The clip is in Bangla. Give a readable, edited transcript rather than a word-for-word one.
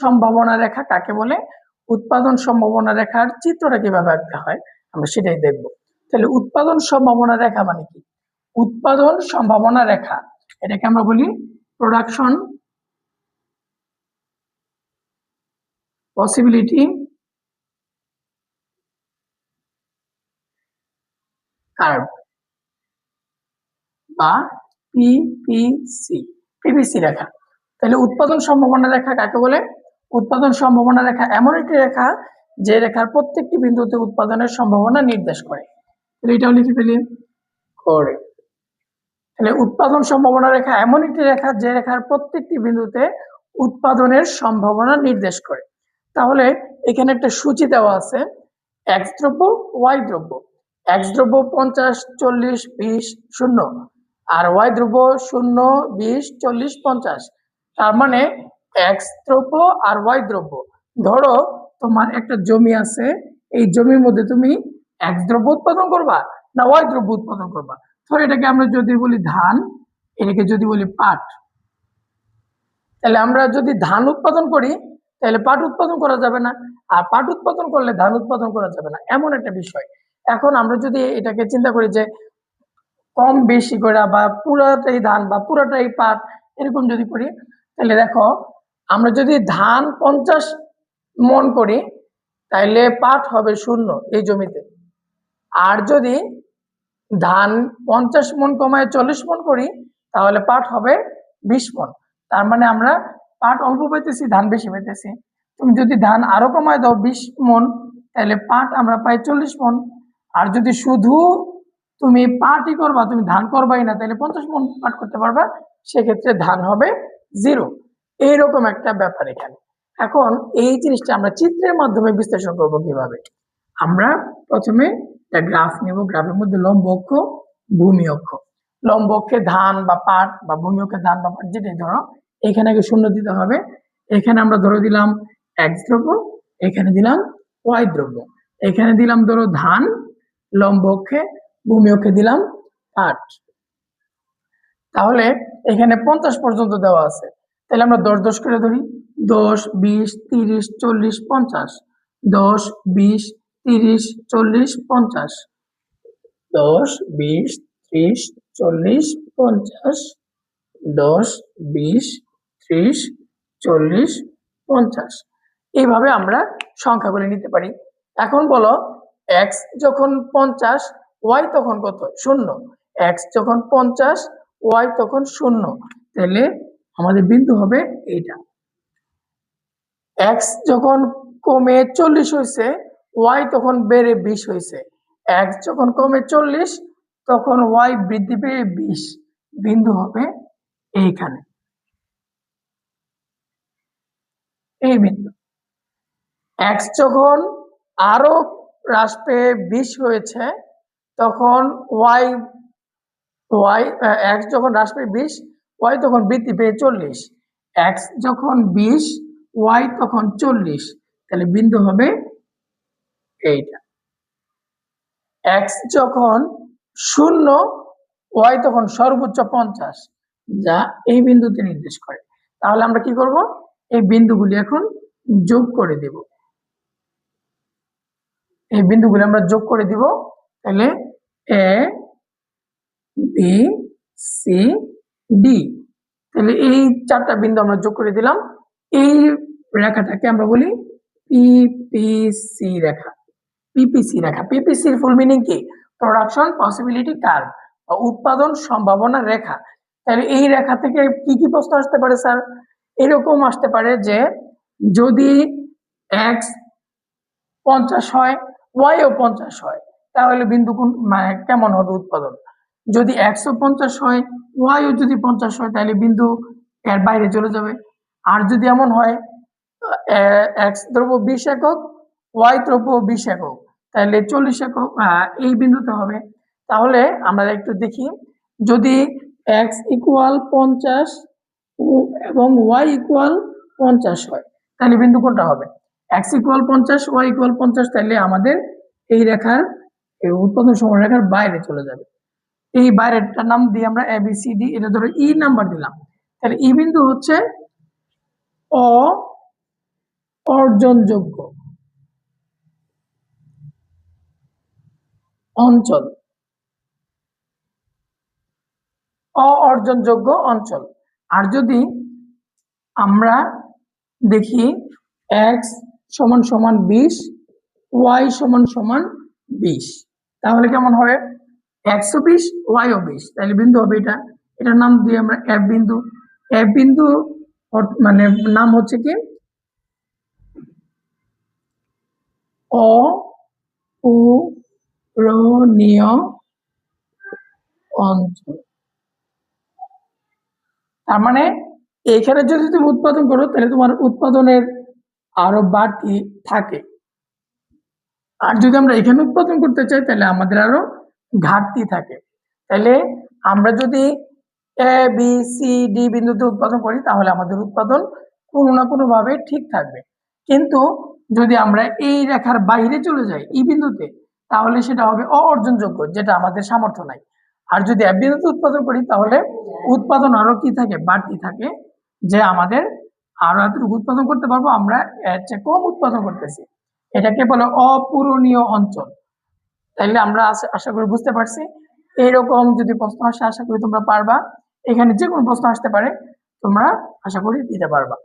সম্ভাবনা রেখা কাকে বলে, উৎপাদন সম্ভাবনা রেখার চিত্রটা কিভাবে আঁকতে হয় আমরা সেটাই দেখব। তাহলে উৎপাদন সম্ভাবনা রেখা মানে কি? উৎপাদন সম্ভাবনা রেখা এটাকে আমরা বলি প্রোডাকশন পসিবিলিটি কার্ভ বা পিপিসি রেখা। তাহলে উৎপাদন সম্ভাবনা রেখা কাকে বলে? উৎপাদন সম্ভাবনা রেখা এমন একটি রেখা যে রেখার প্রত্যেকটি বিন্দুতে উৎপাদনের সম্ভাবনা নির্দেশ করে। তাহলে এটাও লিখে ফেলি করে। তাহলে উৎপাদন সম্ভাবনা রেখা এমন একটি রেখা যে রেখার প্রত্যেকটি বিন্দুতে উৎপাদনের সম্ভাবনা নির্দেশ করে। তাহলে এখানে একটা সূচি দেওয়া আছে, এক্স দ্রব্য ওয়াই দ্রব্য। এক্স দ্রব্য 50, 40, 20, 0 আর ওয়াই দ্রব্য 0, 20, 40, 50। তার মানে এক্স দ্রব্য আর ওয়াই দ্রব্য। ধরো তোমার একটা জমি আছে, এই জমির মধ্যে তুমি এক্স দ্রব্য উৎপাদন করবা না ওয়াই দ্রব্য উৎপাদন করবা। ধরো এটাকে আমরা যদি বলি ধান, এটাকে যদি বলি পাট, তাহলে আমরা যদি ধান উৎপাদন করি তাহলে পাট উৎপাদন করা যাবে না, আর পাট উৎপাদন করলে ধান উৎপাদন করা যাবে না, এমন একটা বিষয়। এখন আমরা যদি এটাকে চিন্তা করি যে কম বেশি করে বা পুরাটাই ধান বা পুরাটাই পাট এরকম যদি করি, তাহলে দেখো আমরা যদি ধান 50 মন করি তাহলে পাট হবে 0 এই জমিতে। আর যদি ধান 50 মন কমায় 40 মন করি তাহলে পাট হবে 20 মন। তার মানে আমরা পাট অল্প পাইতেছি, ধান বেশি পাইতেছি। তুমি যদি ধান আরো কমায় দাও 20 মন তাহলে পাট আমরা পাই 40 মন। আর যদি শুধু তুমি পাটই করবা, তুমি ধান করবাই না, তাহলে 50 মন পাট করতে পারবা, সেক্ষেত্রে ধান হবে 0। এইরকম একটা ব্যাপার এখানে। এখন এই জিনিসটা আমরা চিত্রের মাধ্যমে বিশ্লেষণ করবো কিভাবে। আমরা প্রথমে একটা গ্রাফ নিব, গ্রাফের মধ্যে লম্ব অক্ষ ভূমি অক্ষ। লম্ব অক্ষে ধান বা পাট বা ভূমি অক্ষে ধান বা পাট যেটাই ধরো, এখানে আগে শূন্য দিতে হবে। এখানে আমরা ধরে দিলাম এক্স দ্রব্য, এখানে দিলাম ওয়াই দ্রব্য, এখানে দিলাম ধরো ধান লম্ব অক্ষে, ভূমি অক্ষে দিলাম পাট। তাহলে এখানে 50 পর্যন্ত দেওয়া আছে, তাহলে আমরা 10 10 করে ধরি, 10, 20, 30, 40, 50। 10, 20, 30, 40, 50। 10, 20, 30, 40, 50। 10, 20, 30, 40, 50। এইভাবে আমরা সংখ্যাগুলি নিতে পারি। এখন বলো x যখন 50, y তখন কত? 0। x যখন 50, y তখন 0, তাহলে আমাদের বিন্দু হবে এইটা। x যখন কমে 40 হয়েছে, y তখন বেড়ে 20 হয়েছে। x যখন কমে 40 তখন y বৃদ্ধি পেয়ে 20, বিন্দু হবে এইখানে, এই বিন্দু। x যখন আরো হ্রাস পেয়ে 20 হয়েছে তখন x যখন হ্রাস পেয়ে 20, y তখন বৃদ্ধি পেয়ে 40। x যখন 20, y তখন 40, তাহলে বিন্দু হবে এইটা। x যখন 0, y তখন সর্বোচ্চ 50, যা এই বিন্দুতে নির্দেশ করে। তাহলে আমরা কি করব? এই বিন্দুগুলি এখন যোগ করে দেব। এই বিন্দুগুলি আমরা যোগ করে দিব, তাহলে এ বি সি ডি, তাহলে এই 4টা বিন্দু আমরা যোগ করে দিলাম। এই রেখাটাকে আমরা বলি পিপিসি রেখা। পিপিসি রেখা, পিপিসির ফুল মিনিং কি? প্রোডাকশন পসিবিলিটি কার্ভ, উৎপাদন সম্ভাবনা রেখা। তাহলে এই রেখা থেকে কি কি প্রশ্ন আসতে পারে স্যার? এরকম আসতে পারে যে যদি x 50 হয়, y ও 50 হয়, তাহলে বিন্দু কোন মানে কেমন হবে উৎপাদন? যদি x ও 50 হয়, y ও যদি 50 হয়, তাহলে বিন্দু এর বাইরে চলে যাবে। আর যদি এমন হয় x দ্রব্য 20 একক, y দ্রব্য 20 একক, তাহলে 40 একক এই বিন্দুতে হবে। তাহলে আমরা একটু দেখি, যদি x ইকুয়াল 50 এবং y ইকুয়াল 50 হয়, তাহলে বিন্দু কোনটা হবে? x ইকুয়াল 50, y ইকুয়াল 50, তাহলে আমাদের এই রেখার এই উৎপাদন সময় রেখার বাইরে চলে যাবে। এই বাইরেটার নাম দিয়ে আমরা ABCD, এটা ধরো ই নাম্বার দিলাম। তাহলে ই বিন্দু হচ্ছে অ অর্জনযোগ্য অঞ্চল, অর্জনযোগ্য অঞ্চল। আর যদি আমরা দেখি x সমান সমান 20, y সমান সমান 20, তাহলে কেমন হবে? x ও 20, y ও 20, তাহলে বিন্দু হবে এটা। এটার নাম দিই আমরা f বিন্দু। f বিন্দু মানে নাম হচ্ছে কি অপূরণীয় অঞ্চল। তার মানে এখানে যদি তুমি উৎপাদন করো তাহলে তোমার উৎপাদনের আরো বাড়তি থাকে, আর যদি আমরা এখানে উৎপাদন করতে চাই তাহলে আমাদের আরো ঘাটতি থাকে। তাহলে আমরা যদি এ বি সি ডি বিন্দুতে উৎপাদন করি তাহলে আমাদের উৎপাদন কোনো না কোনো ভাবে ঠিক থাকবে, কিন্তু যদি আমরা এই রেখার বাইরে চলে যাই এই বিন্দুতে তাহলে সেটা হবে অর্জনযোগ্য, যেটা আমাদের সামর্থ্য নাই। আর যদি এ বিন্দুতে উৎপাদন করি তাহলে উৎপাদন আরো কি থাকে, বাড়তি থাকে, যে আমাদের আরো এতটুকু উৎপাদন করতে পারবো, আমরা এর চেয়ে কম উৎপাদন করতেছি, এটাকে বলে অপূরণীয় অঞ্চল। তাইলে আমরা আশা করি বুঝতে পারছি। এইরকম যদি প্রশ্ন আসে আশা করি তোমরা পারবা, এখানে যে কোনো প্রশ্ন আসতে পারে, তোমরা আশা করি দিতে পারবা।